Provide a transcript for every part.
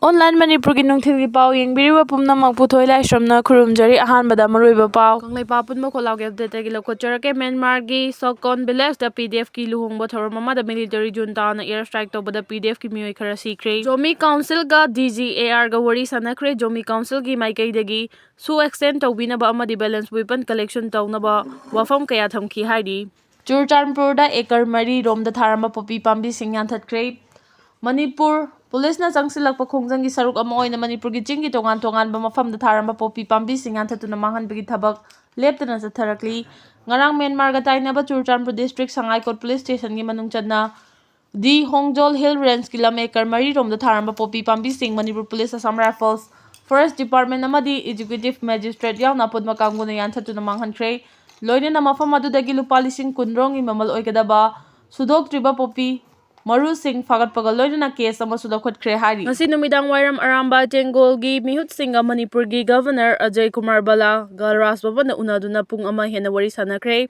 Online Manipuri nungthilgi pau yengbiriba pumnamak puthoi laisramna khurumjari ahanbada maruiba pau kanglaipa punma kholauge update gi lokocharake Myanmar gi Sokon village da PDF ki luhungba thorom amada military junta na air strike tobada PDF ki mioi khara sikre Zomi council ga DGAR ga wari sanakre Zomi council gi maikai dagi su extend tobinaba amadi balance weapon collection tawnaba wafam kaya thamki haidi Churchanpur da ekar mari rom da tharamba popi pambi singyan thatkre Manipur Police na changsilakpa khongjanggi saruk ama oina Manipur gi chinggi tongan mafamda tharamba popi pambi singan thatuna manghanbagi thabak leptana chatharakli ngarang Myanmar ga tainaba Churchanpur district Sangai Kot police station gi manung chadna di Hongjol Hill Range ki lam ekar mari rom da tharamba popi pambi sing Manipur Police Assam Rifles Forest Department amadi Executive Magistrate yauna pudma kanguna yan thatuna manghankhre loinena mafam adudagi lupa lising kunrong gi mamal oigadaba sudoktriba popi Maru Singh fagat pagaloy na case ama Twkhre Soo. Ngasi numidang wairam aramba Tengol gi mihut Singh Manipur gi Governor Ajay Kumar Bala Galras baba na unaduna pung ama henawari sanakre.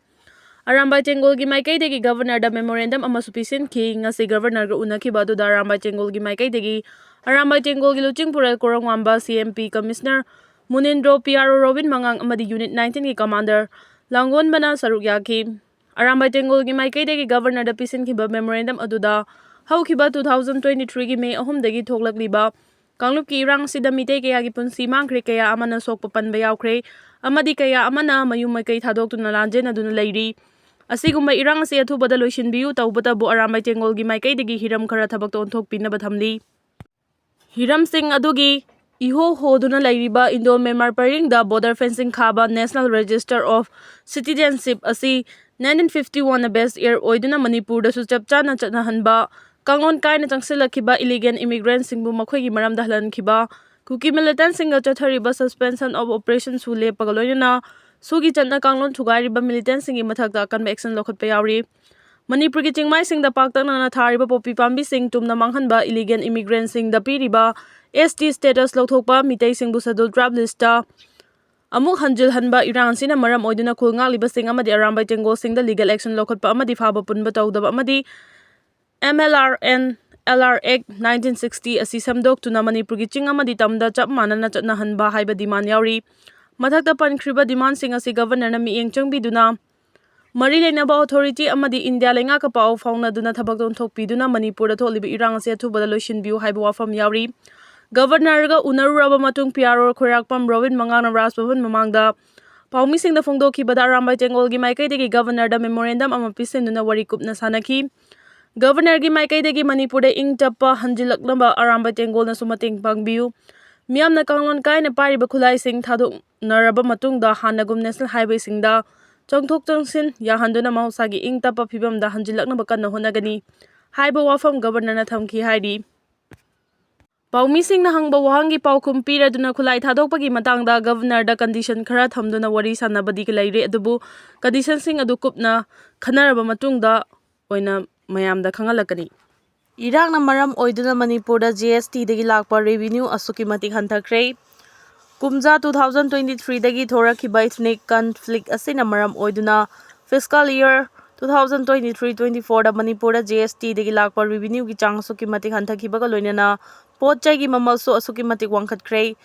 Aramba Tengol gi maikai degi Governor da memorandum ama supisin ki ngasi Governor ga unaki badu da Aramba Tengol gi maikai degi Aramba Tengol gi luching pural korong wamba CMP Commissioner Munindro PRO Robin Mangang amadi Unit 19 gi Commander Langon bana saruk yaki. Aramba Tengol gi maikai degi Governor da pisin kiba memorandum aduda haukiba 2023 gi May 3 dagi thoklakliba kanglup ki irang sida mitei kaya gi punsi mangkhre kaya amana sokpa panba yaukre amadi kaya amana mayum maikai thadokuna lanjen aduna leiri asigumba irang ase athubada loisinbiu tawbata bu Aramba Tengol gi maikai degi hiram khara thabak ton thokpinaba thamli hiram sing adugi iho hoduna lairiba Indo Myanmar paring da border fencing khaba National Register of Citizenship asi 1951 na best year oiduna Manipur da su chapchana chanahanba kangon kaina changsilakhiba illegal immigrants singbu makhoi gi maram dahlan khiba Kuki militant singa chathariba suspension of operation su le pagaloina sugi channa kanglon thugariba militant singi mathakta kanba action lokhatpa yauri Manipur gi chingmai sing da paktana na thariba popi pambi sing tumna manghanba illegal immigrants sing da piriba ST status lokthokpa mitei singbu sadul trap lista amuk hanjil hanba Iran sina maram oiduna khulnga liba sing amadi Aramba Tengol sing da legal action lokhatpa amadi phaba punba tawdaba amadi MLRN LR Act 1960 asi samdok tuna Manipur gi ching amadi tamda chap manana chatna hanba haiba demand yauri mathakta pankriba demand sing asi governor na mieng changbiduna mari lenaba authority amadi India lenga ka pau fauna duna thabak don thokpiduna Manipur da tholiba irang ase thubada loisinbiu haiba wafam yauri Governor ga unaruraba matung PRO Khorakpam Robin Mangang na Rasbhavan mamangda paumi sing da phongdokhi bada Aramba Tengol gi maikai degi Governor da memorandum ama pisenduna wari kupna sanaki Governor gi maikai degi Manipur da ing tappa hanjilaknaba Aramba Tengol na sumating pangbiu miyamna kanglon kaina pariba khulai sing thadok naraba matung da hanagum National Highway sing da chongthok changsin yahanduna mahosagi ing tappa phibam da hanjilaknaba kanna honagani haiba wafam Governor na thamki haidi Paumi sing na hangba wahangi paukhum piraduna khulai thadokpagi matangda Governor da condition khara thamduna wari sanabadi laire adubu condition sing adu kupna khanaraba matungda oina mayamda khangalakani Irang na maram oiduna Manipur da GST dagi lakpa revenue asuki matik hanthakre Kumja 2023 dagi thorakhiba ethnic conflict asina maram oiduna fiscal year 2023-24 da Manipur da GST dagi lakpa revenue gi chang asuki matik hanthakhiba ga loinana Pochai gi mamal so asuki matik wangkhatkre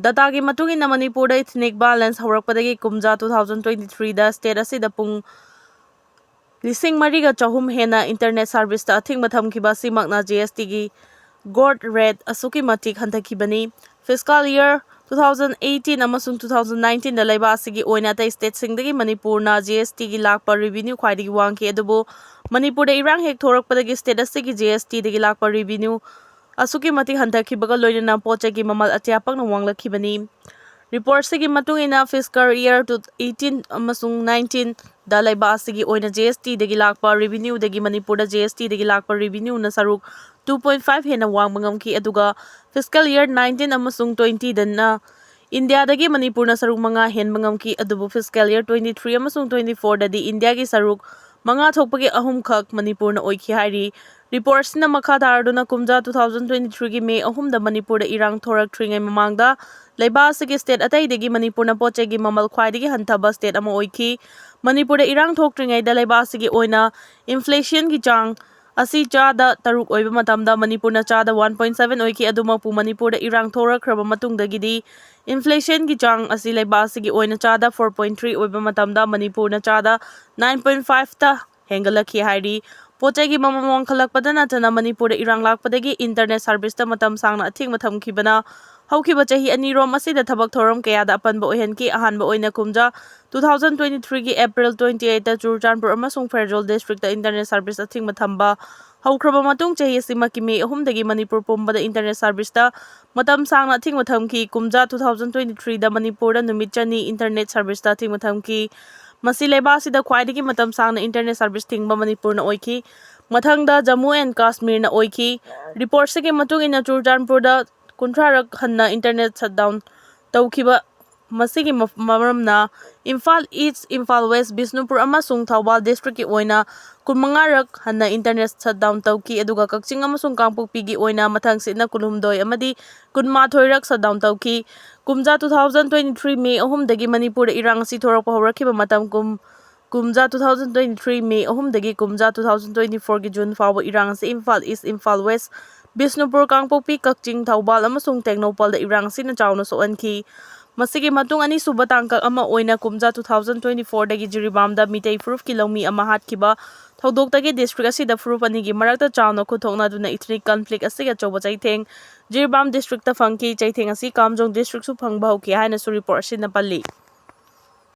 data gi matungina Manipur da ethnic balance haurakpadagi kumja 2023 da state asida pung lising mariga chahum hena internet service ta athing matham khiba simakna GST gi god rate asuki matik hanthakibani fiscal year 2018 amasung 2019 da laiba asigi oina ta state singdagi Manipur na GST gi lakpa revenue khwaidagi wangki adubu Manipur da irang hek thorakpadagi state asigi GST dagi lakpa revenue asuki matik hanthakhibaga loinana pochai gi mamal atyapakna wanglakhibani report sigi matungina fiscal year 18 amasung 19 da laiba asigi oina GST dagi lakpa revenue dagi Manipur da GST dagi lakpa revenue na saruk 2.5 hena wangmangamki aduga fiscal year 19 amasung 20 dana India dagi Manipur na saruk manga hen mangamki adubu fiscal year 23 amasung 24 dadi India gi saruk manga thokpagi ahum khak Manipur na oikhi hairi reports na makha daraduna kumja 2023 gi May 3 da Manipur da irang thorak thringai mamangda laiba asigi state atai degi Manipur na pochai gi mamal khwaidagi hanthaba state ama oikhi Manipur da irang thok thringai da laiba asigi oina inflation gi chang asi chada taruk oiba matamda Manipurna chada 1.7 oiki adumakpu Manipurda irang thorakraba matungdagidi inflation gi chang asi laiba asigi oina chada 4.3 oiba matamda Manipurna chada 9.5 ta hengalakhi hairi pochai gi mamam wangkhalakpada natana Manipurda irang lakpadagi internet service ta matam sangna athing mathamkhibana haukiba chahi anirom asida thabak thoram kayada apanba ohenki ahanba oina kumja 2023 gi April 28 ta Churchandpur amasung Fairjol district ta internet service athing mathamba haukraba matung chahi simaki me ahumdagi Manipur pumbada internet service ta matam sangna athing mathamki kumja 2023 da Manipur da numit chani internet service ta athing mathamki masi leba sida khwaidagi matam sangna internet service thingba Manipur na oiki mathangda Jammu and Kashmir na oiki report se ke matung ina Churchandpur da kuntrarak hanna internet shutdown tawkiba masigi maramna Imphal East, Imphal West, Bisnupur amasung Thawbal district ki oina kunmangarak hanna internet shutdown tawki aduga Kakching amasung Kangpokpi gi oina mathang sitna kunhumdoi amadi kunmathoirak shutdown tawki kumja 2023 May ahumdagi Manipur irang si thorakpa horakiba matam kumja 2023 May ahumdagi kumja 2024 gi June fawba irang si Imphal East, Imphal West, Bisnupur, Kangpokpi, Kakching, Thawbal amasung Tecnopal da irang sina chawna soanki masigi matung ani suba tangkak ama oina kumja 2024 dagi Jiribamda mitay proof kilomi ama hatkiba thodok dagi district asida proof anigi marakta chawna khuthokna duna ethnic conflict asiga choba chaitheng Jiribam district ta phangki chaitheng asi Kamjong district su phangba hoki haina su report asina palli